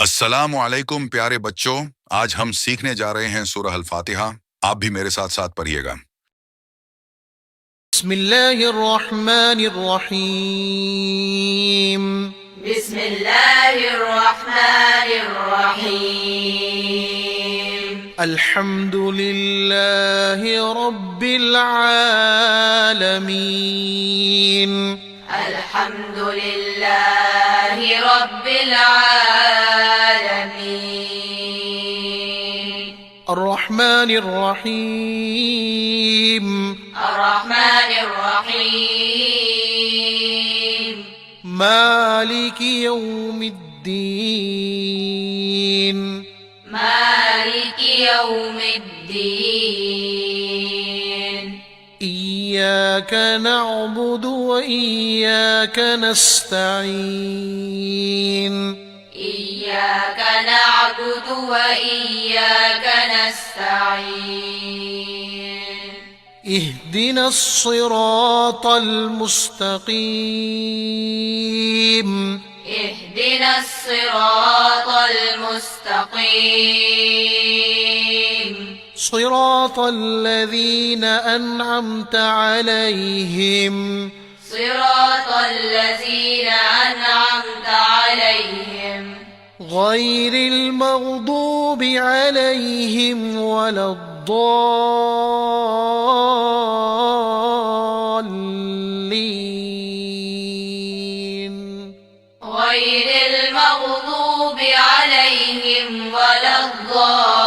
अस्सलामु अलैकुम प्यारे बच्चों। आज हम सीखने जा रहे हैं सूरह अल फातिहा। आप भी मेरे साथ साथ पढ़िएगा। बिस्मिल्लाहिर्रहमानिर्रहीम। बिस्मिल्लाहिर्रहमानिर्रहीम। अल्हम्दुलिल्लाहि रब्बिल आलमीन। अल्हम्दुलिल्लाहि रब्बिल आलमीन। अर्रहमानिर्रहीम। अर्रहमानिर्रहीम। मालिकि यौमिद्दीन। मालिकि यौमिद्दीन। إياك نعبد وإياك نستعين. إياك نعبد وإياك نستعين. اهدنا الصراط المستقيم. اهدنا الصراط المستقيم. صراط الذين أنعمت عليهم. صراط الذين أنعمت عليهم. غير المغضوب عليهم ولا الضالين. غير المغضوب عليهم ولا الضالين.